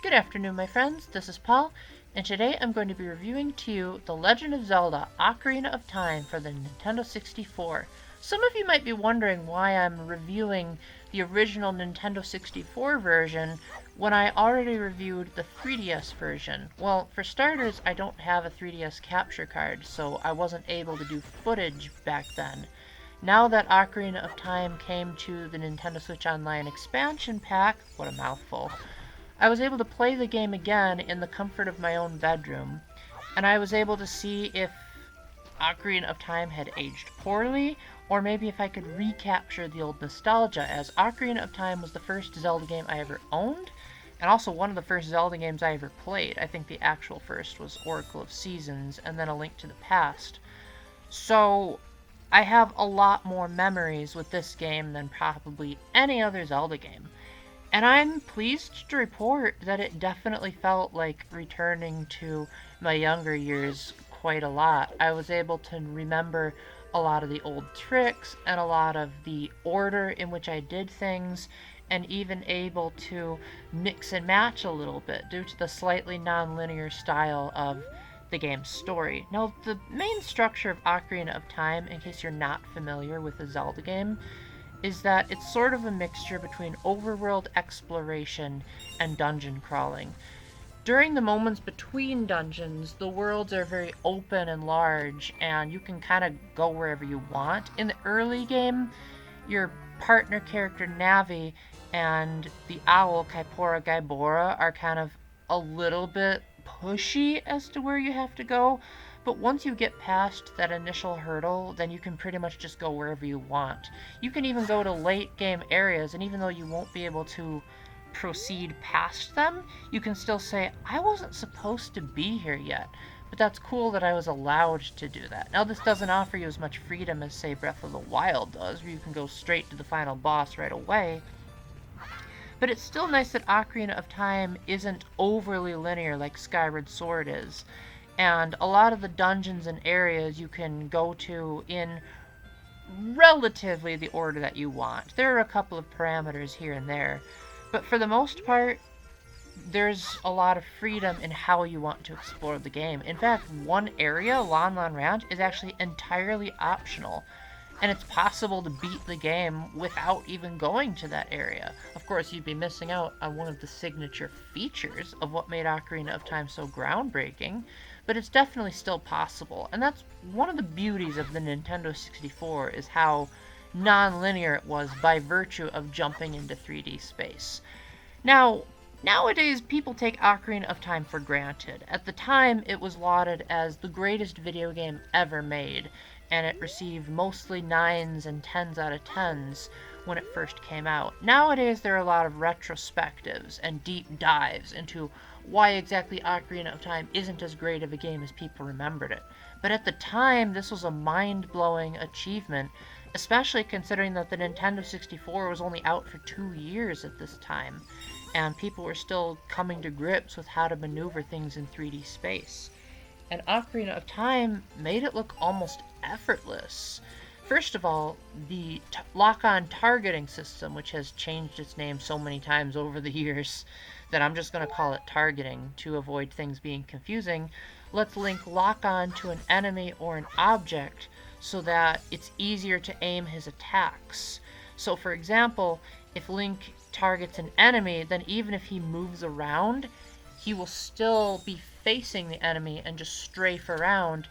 Good afternoon, my friends. This is Paul, and today I'm going to be reviewing to you The Legend of Zelda: Ocarina of Time for the Nintendo 64. Some of you might be wondering why I'm reviewing the original Nintendo 64 version when I already reviewed the 3DS version. Well, for starters, I don't have a 3DS capture card, so I wasn't able to do footage back then. Now that Ocarina of Time came to the Nintendo Switch Online expansion pack, what a mouthful, I was able to play the game again in the comfort of my own bedroom, and I was able to see if Ocarina of Time had aged poorly, or maybe if I could recapture the old nostalgia, as Ocarina of Time was the first Zelda game I ever owned, and also one of the first Zelda games I ever played. I think the actual first was Oracle of Seasons, and then A Link to the Past. So I have a lot more memories with this game than probably any other Zelda game. And I'm pleased to report that it definitely felt like returning to my younger years quite a lot. I was able to remember a lot of the old tricks and a lot of the order in which I did things, and even able to mix and match a little bit due to the slightly non-linear style of the game's story. Now, the main structure of Ocarina of Time, in case you're not familiar with a Zelda game, is that it's sort of a mixture between overworld exploration and dungeon crawling. During the moments between dungeons, the worlds are very open and large, and you can kind of go wherever you want. In the early game, your partner character Navi and the owl Kaipora Gaibora are kind of a little bit pushy as to where you have to go, but once you get past that initial hurdle, then you can pretty much just go wherever you want. You can even go to late game areas, and even though you won't be able to proceed past them, you can still say, I wasn't supposed to be here yet. But that's cool that I was allowed to do that. Now, this doesn't offer you as much freedom as, say, Breath of the Wild does, where you can go straight to the final boss right away. But it's still nice that Ocarina of Time isn't overly linear like Skyward Sword is. And a lot of the dungeons and areas you can go to in relatively the order that you want. There are a couple of parameters here and there, but for the most part, there's a lot of freedom in how you want to explore the game. In fact, one area, Lon Lon Ranch, is actually entirely optional, and it's possible to beat the game without even going to that area. Of course, you'd be missing out on one of the signature features of what made Ocarina of Time so groundbreaking, but it's definitely still possible. And that's one of the beauties of the Nintendo 64, is how non-linear it was by virtue of jumping into 3D space. Now, nowadays, people take Ocarina of Time for granted. At the time, it was lauded as the greatest video game ever made, and it received mostly 9s and 10s out of 10s when it first came out. Nowadays, there are a lot of retrospectives and deep dives into why exactly Ocarina of Time isn't as great of a game as people remembered it. But at the time, this was a mind-blowing achievement, especially considering that the Nintendo 64 was only out for 2 years at this time, and people were still coming to grips with how to maneuver things in 3D space. And Ocarina of Time made it look almost effortless. First of all, the lock-on targeting system, which has changed its name so many times over the years that I'm just going to call it targeting to avoid things being confusing, lets Link lock on to an enemy or an object so that it's easier to aim his attacks. So for example, if Link targets an enemy, then even if he moves around, he will still be facing the enemy and just strafe around.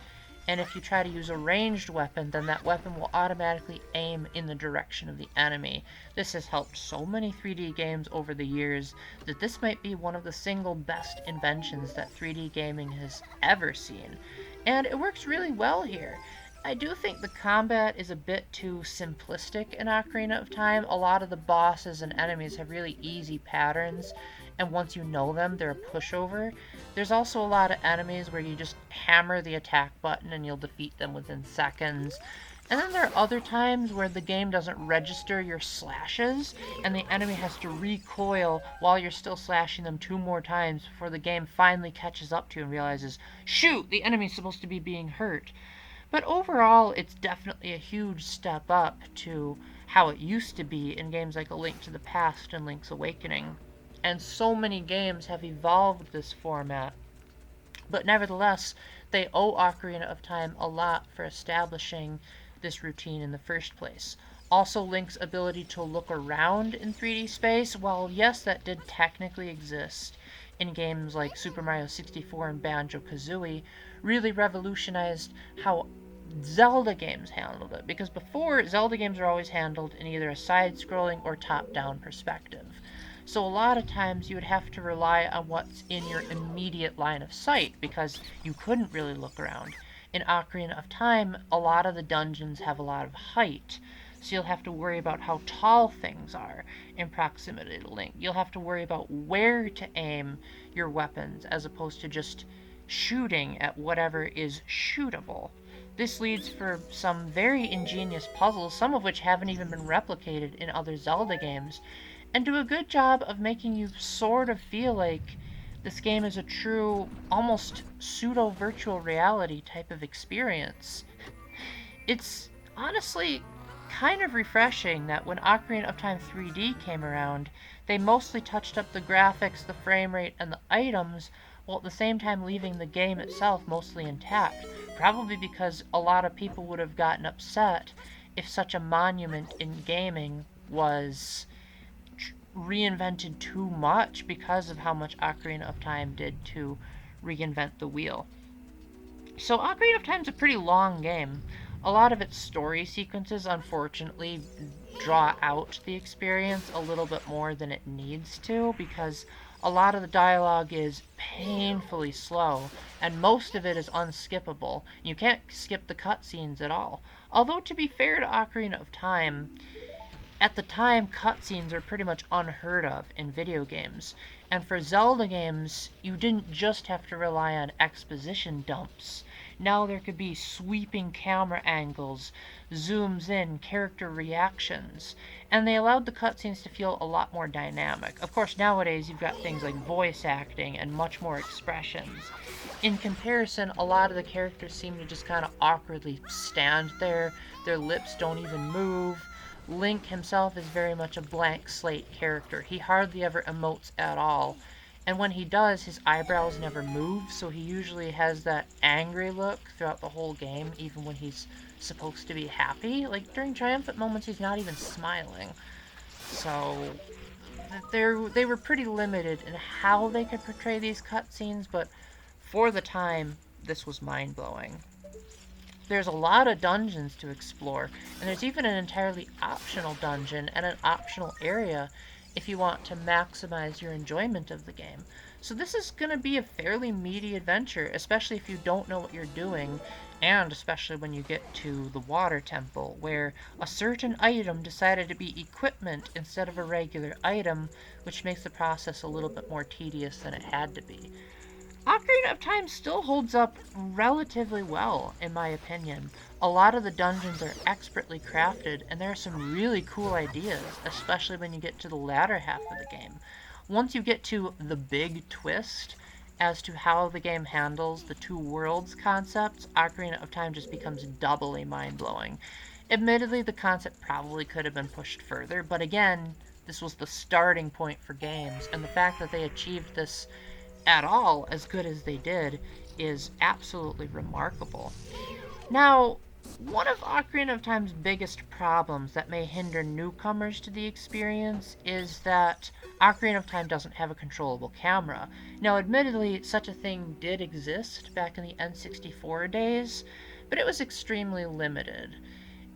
And if you try to use a ranged weapon, then that weapon will automatically aim in the direction of the enemy. This has helped so many 3D games over the years that this might be one of the single best inventions that 3D gaming has ever seen. And it works really well here. I do think the combat is a bit too simplistic in Ocarina of Time. A lot of the bosses and enemies have really easy patterns, and once you know them, they're a pushover. There's also a lot of enemies where you just hammer the attack button and you'll defeat them within seconds. And then there are other times where the game doesn't register your slashes, and the enemy has to recoil while you're still slashing them 2 more times before the game finally catches up to you and realizes, shoot, the enemy's supposed to be being hurt. But overall, it's definitely a huge step up to how it used to be in games like A Link to the Past and Link's Awakening. And so many games have evolved this format. But nevertheless, they owe Ocarina of Time a lot for establishing this routine in the first place. Also, Link's ability to look around in 3D space, while yes, that did technically exist in games like Super Mario 64 and Banjo-Kazooie, really revolutionized how Zelda games handled it. Because before, Zelda games are always handled in either a side-scrolling or top-down perspective. So a lot of times you would have to rely on what's in your immediate line of sight because you couldn't really look around. In Ocarina of Time, a lot of the dungeons have a lot of height. So you'll have to worry about how tall things are in proximity to Link. You'll have to worry about where to aim your weapons as opposed to just shooting at whatever is shootable. This leads for some very ingenious puzzles, some of which haven't even been replicated in other Zelda games, and do a good job of making you sort of feel like this game is a true, almost pseudo virtual reality type of experience. It's honestly kind of refreshing that when Ocarina of Time 3D came around, they mostly touched up the graphics, the frame rate, and the items, while at the same time leaving the game itself mostly intact. Probably because a lot of people would have gotten upset if such a monument in gaming was reinvented too much because of how much Ocarina of Time did to reinvent the wheel. So Ocarina of Time is a pretty long game. A lot of its story sequences, unfortunately, draw out the experience a little bit more than it needs to because a lot of the dialogue is painfully slow, and most of it is unskippable. You can't skip the cutscenes at all. Although, to be fair to Ocarina of Time, at the time, cutscenes are pretty much unheard of in video games. And for Zelda games, you didn't just have to rely on exposition dumps. Now there could be sweeping camera angles, zooms in, character reactions, and they allowed the cutscenes to feel a lot more dynamic. Of course, nowadays you've got things like voice acting and much more expressions. In comparison, a lot of the characters seem to just kind of awkwardly stand there, their lips don't even move. Link himself is very much a blank slate character. He hardly ever emotes at all. And when he does, his eyebrows never move, so he usually has that angry look throughout the whole game, even when he's supposed to be happy. Like, during triumphant moments, he's not even smiling. So, they were pretty limited in how they could portray these cutscenes, but for the time, this was mind-blowing. There's a lot of dungeons to explore, and there's even an entirely optional dungeon and an optional area if you want to maximize your enjoyment of the game. So this is going to be a fairly meaty adventure, especially if you don't know what you're doing, and especially when you get to the water temple, where a certain item decided to be equipment instead of a regular item, which makes the process a little bit more tedious than it had to be. Ocarina of Time still holds up relatively well, in my opinion. A lot of the dungeons are expertly crafted, and there are some really cool ideas, especially when you get to the latter half of the game. Once you get to the big twist as to how the game handles the two worlds concepts, Ocarina of Time just becomes doubly mind-blowing. Admittedly, the concept probably could have been pushed further, but again, this was the starting point for games, and the fact that they achieved this at all as good as they did is absolutely remarkable. Now, one of Ocarina of Time's biggest problems that may hinder newcomers to the experience is that Ocarina of Time doesn't have a controllable camera. Now, admittedly, such a thing did exist back in the N64 days, but it was extremely limited.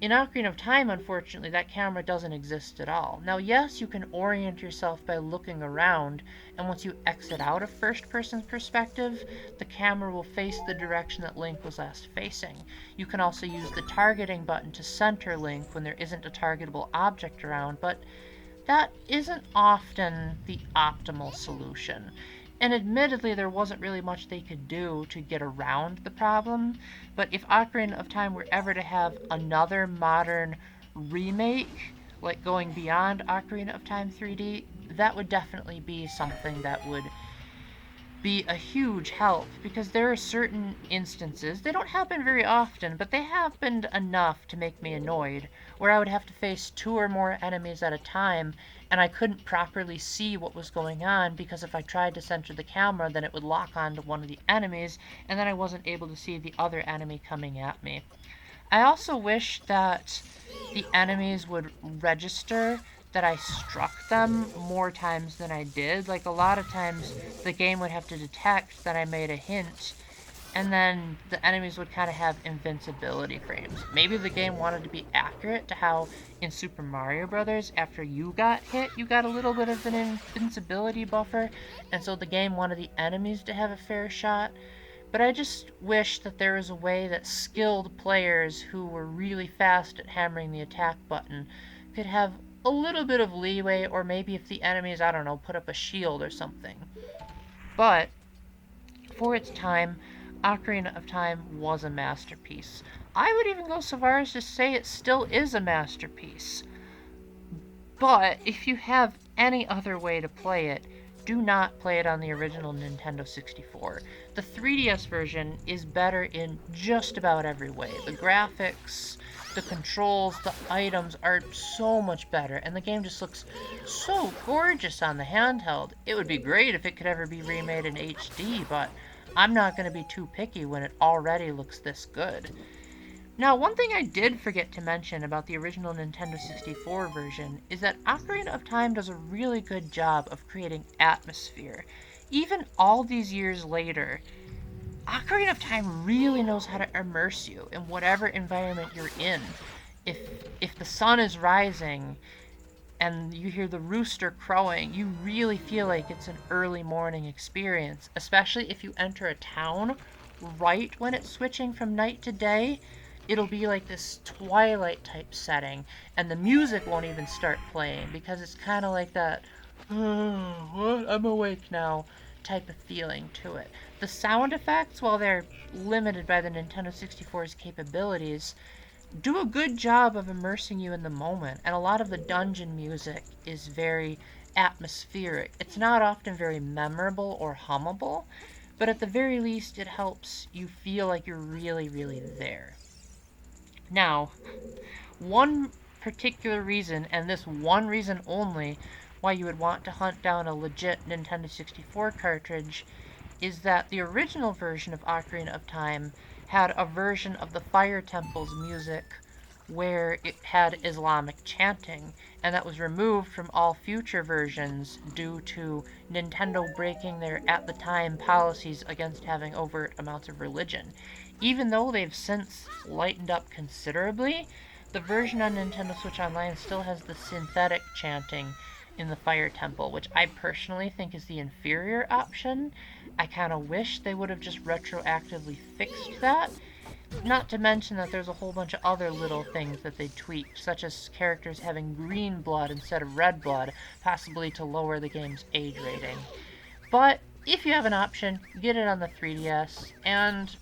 In Ocarina of Time, unfortunately, that camera doesn't exist at all. Now, yes, you can orient yourself by looking around, and once you exit out of first-person perspective, the camera will face the direction that Link was last facing. You can also use the targeting button to center Link when there isn't a targetable object around, but that isn't often the optimal solution. And admittedly, there wasn't really much they could do to get around the problem, but if Ocarina of Time were ever to have another modern remake, like going beyond Ocarina of Time 3D, that would definitely be something that would be a huge help, because there are certain instances, they don't happen very often, but they happened enough to make me annoyed, where I would have to face 2 or more enemies at a time, and I couldn't properly see what was going on, because if I tried to center the camera, then it would lock onto one of the enemies, and then I wasn't able to see the other enemy coming at me. I also wish that the enemies would register that I struck them more times than I did. Like, a lot of times the game would have to detect that I made a hint, and then the enemies would kind of have invincibility frames. Maybe the game wanted to be accurate to how in Super Mario Brothers, after you got hit, you got a little bit of an invincibility buffer, and so the game wanted the enemies to have a fair shot. But I just wish that there was a way that skilled players who were really fast at hammering the attack button could have a little bit of leeway, or maybe if the enemies, I don't know, put up a shield or something. But for its time, Ocarina of Time was a masterpiece. I would even go so far as to say it still is a masterpiece. But if you have any other way to play it, do not play it on the original Nintendo 64. The 3DS version is better in just about every way. The graphics, the controls, the items are so much better, and the game just looks so gorgeous on the handheld. It would be great if it could ever be remade in HD, but I'm not going to be too picky when it already looks this good. Now, one thing I did forget to mention about the original Nintendo 64 version is that Ocarina of Time does a really good job of creating atmosphere. Even all these years later, Ocarina of Time really knows how to immerse you in whatever environment you're in. If if the sun is rising and you hear the rooster crowing, you really feel like it's an early morning experience, especially if you enter a town right when it's switching from night to day. It'll be like this twilight type setting, and the music won't even start playing because it's kind of like that, oh, what? I'm awake now type of feeling to it. The sound effects, while they're limited by the Nintendo 64's capabilities, do a good job of immersing you in the moment, and a lot of the dungeon music is very atmospheric. It's not often very memorable or hummable, but at the very least, it helps you feel like you're really, really there. Now, one particular reason, and this one reason only, why you would want to hunt down a legit Nintendo 64 cartridge is that the original version of Ocarina of Time had a version of the Fire Temple's music where it had Islamic chanting, and that was removed from all future versions due to Nintendo breaking their, at the time, policies against having overt amounts of religion. Even though they've since lightened up considerably, the version on Nintendo Switch Online still has the synthetic chanting in the Fire Temple, which I personally think is the inferior option. I kind of wish they would have just retroactively fixed that. Not to mention that there's a whole bunch of other little things that they tweaked, such as characters having green blood instead of red blood, possibly to lower the game's age rating. But if you have an option, get it on the 3DS, and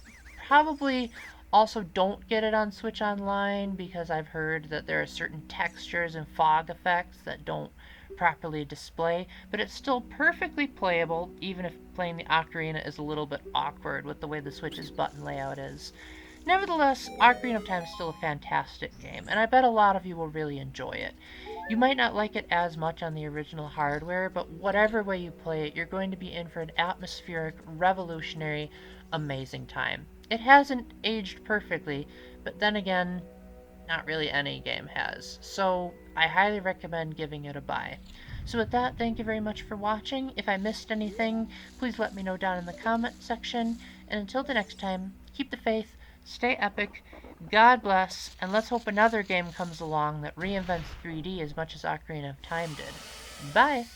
probably also don't get it on Switch Online, because I've heard that there are certain textures and fog effects that don't properly display, but it's still perfectly playable, even if playing the Ocarina is a little bit awkward with the way the Switch's button layout is. Nevertheless, Ocarina of Time is still a fantastic game, and I bet a lot of you will really enjoy it. You might not like it as much on the original hardware, but whatever way you play it, you're going to be in for an atmospheric, revolutionary, amazing time. It hasn't aged perfectly, but then again, not really any game has. So I highly recommend giving it a buy. So with that, thank you very much for watching. If I missed anything, please let me know down in the comment section. And until the next time, keep the faith, stay epic, God bless, and let's hope another game comes along that reinvents 3D as much as Ocarina of Time did. Bye!